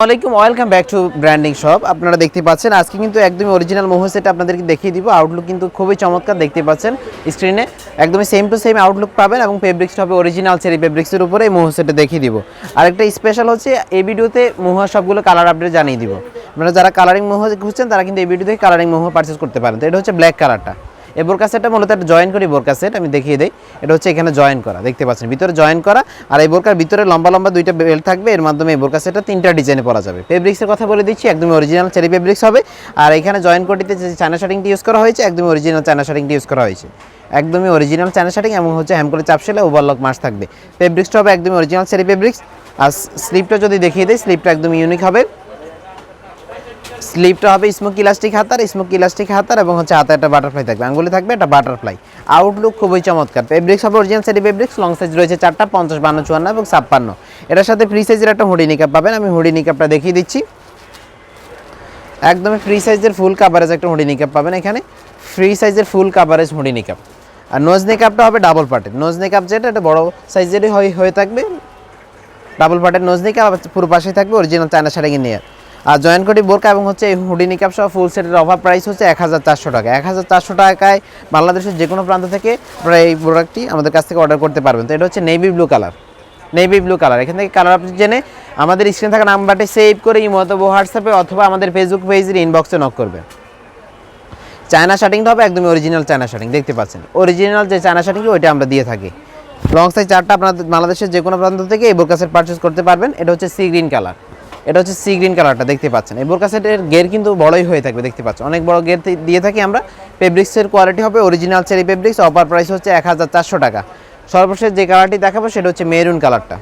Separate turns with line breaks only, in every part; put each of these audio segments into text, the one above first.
আসসালামাইকুম welcome back to branding shop. আপনারা দেখতে পাচ্ছেন আজকে কিন্তু একদমই অরিজিনাল মোহো সেট আপনাদেরকে দেখিয়ে দিব। আউটলুক কিন্তু খুবই চমৎকার, দেখতে পাচ্ছেন স্ক্রিনে একদমই সেম টু সেম আউটলুক পাবেন এবং ফেব্রিক্সটা হবে অরিজিনাল চেরি ফেব্রিক্সের উপরে এই মোহো সেটটা দেখিয়ে দিব। আরেকটা স্পেশাল হচ্ছে এই ভিডিওতে মোহো সবগুলো কালার আপডেট জানিয়ে দিব। আপনারা যারা কালারিং মোহো খুঁজছেন তারা কিন্তু এই ভিডিও থেকে কালারিং মোহো পারচেস করতে পারেন। তো এটা হচ্ছে ব্ল্যাক কালারটা। এই বোরকা সেটটা মূলত একটা জয়েন করি বোরকা সেট, আমি দেখিয়ে দিই। এটা হচ্ছে এখানে জয়েন করা, দেখতে পাচ্ছেন ভিতরে জয়েন করা। আর এই বোরকার ভিতরে লম্বা লম্বা দুইটা বেল্ট থাকবে, এর মাধ্যমে এই বোরকা সেটটা তিনটা ডিজাইনে পরা যাবে। ফেব্রিক্সের কথা বলে দিচ্ছি, একদমই অরিজিনাল চেরি ফেব্রিক্স হবে। আর এখানে জয়েন কোটিতে যে চায়না শার্টিংটি ইউজ করা হয়েছে একদমই অরিজিনাল চায়না শার্টিংটি ইউজ করা হয়েছে, একদমই অরিজিনাল চায়না শার্টিং এবং হচ্ছে হ্যামকোলে চাপশেলে ওভারলক মাস থাকবে। ফেব্রিক্সটা হবে একদমই অরিজিনাল চেরি ফেব্রিক্স। আর স্লিপটা যদি দেখিয়ে দিই, স্লিপটা একদম ইউনিক হবে। স্লিপটা হবে স্মোকি ইলাস্টিক হাতার এবং হচ্ছে হাতে একটা বাটারফ্লাই থাকবে, আঙ্গুলে থাকবে একটা বাটারফ্লাই। আউটলুক খুবই চমৎকার। ফেব্রিক্স হবে original cherry fabrics. Long size রয়েছে 4টা, 50, 52, 54 এবং 56। এটার সাথে ফ্রি সাইজের একটা হুডি নিকাপ পাবেন, আমি হুডি নিকাপটা দেখিয়ে দিচ্ছি। একদমই ফ্রি সাইজের ফুল কাভারেজ একটা হুডি নিকাপ পাবেন এখানে, ফ্রি সাইজের ফুল কাভারেজ হুডি নিকাপ। আর নোজ নিকাপটা হবে ডাবল পার্টের। নোজ নিকাপ যেটা এটা বড় সাইজেরই হয়ে থাকবে, ডাবল পার্টের নোজ নিকাপ। পুরো পাশে থাকবে অরিজিনাল চায়না শাড়ি নিয়ে। আর জয়েন কোটি বোরকা এবং হচ্ছে এই হুডি নিকাপ সহ ফুল সেটের অফার প্রাইস হচ্ছে 1400 টাকা। 1400 টাকায় বাংলাদেশের যে কোনো প্রান্ত থেকে আপনারা এই প্রোডাক্টটি আমাদের কাছ থেকে অর্ডার করতে পারবেন। তো এটা হচ্ছে নেভি ব্লু কালার। এখান থেকে কালার আপনি জেনে আমাদের স্ক্রিনে থাকা নাম্বারটি সেভ করে ইমো অথবা হোয়াটসঅ্যাপে অথবা আমাদের ফেসবুক পেজের ইনবক্সে নক করবেন। চায়না শার্টিংটা হবে একদমই অরিজিনাল চায়না শার্টিং, দেখতে পাচ্ছেন অরিজিনাল যে চায়না শার্টিং ওইটা আমরা দিয়ে থাকি। লং সাইজ 4টা, আপনাদের বাংলাদেশের যে কোনো প্রান্ত থেকে এই বোরকা সেট পারচেস করতে পারবেন। এটা হচ্ছে সি গ্রিন কালার, এটা হচ্ছে সি গ্রিন কালারটা দেখতে পাচ্ছেন। এই বোরকা সেটের গের কিন্তু বড়ই হয়ে থাকবে, দেখতে পাচ্ছেন অনেক বড় গের দিয়ে থাকি আমরা। ফেব্রিক্সের কোয়ালিটি হবে original cherry fabrics. Offer price হচ্ছে 1400 টাকা। সর্বশেষ যে কালারটি দেখাবো সেটা হচ্ছে মেরুন কালারটা।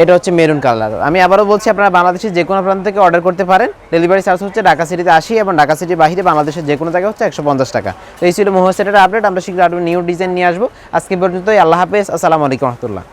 এটা হচ্ছে মেরুন কালার। আমি আবারও বলছি, আপনারা বাংলাদেশের যে কোনো প্রান্ত থেকে অর্ডার করতে পারেন। ডেলিভারি চার্জ হচ্ছে ঢাকা সিটিতে 80 এবং ঢাকা সিটির বাইরে বাংলাদেশের যে কোনো জায়গায় হচ্ছে 150 টাকা। তো এই ছিল মোহো সেটের আপডেট। আমরা শীঘ্র আরও নিউ ডিজাইন নিয়ে আসবো। আজকে পর্যন্তই, আল্লাহ হাফেজ, আসসালামু আলাইকুম রহমতুল্লাহ।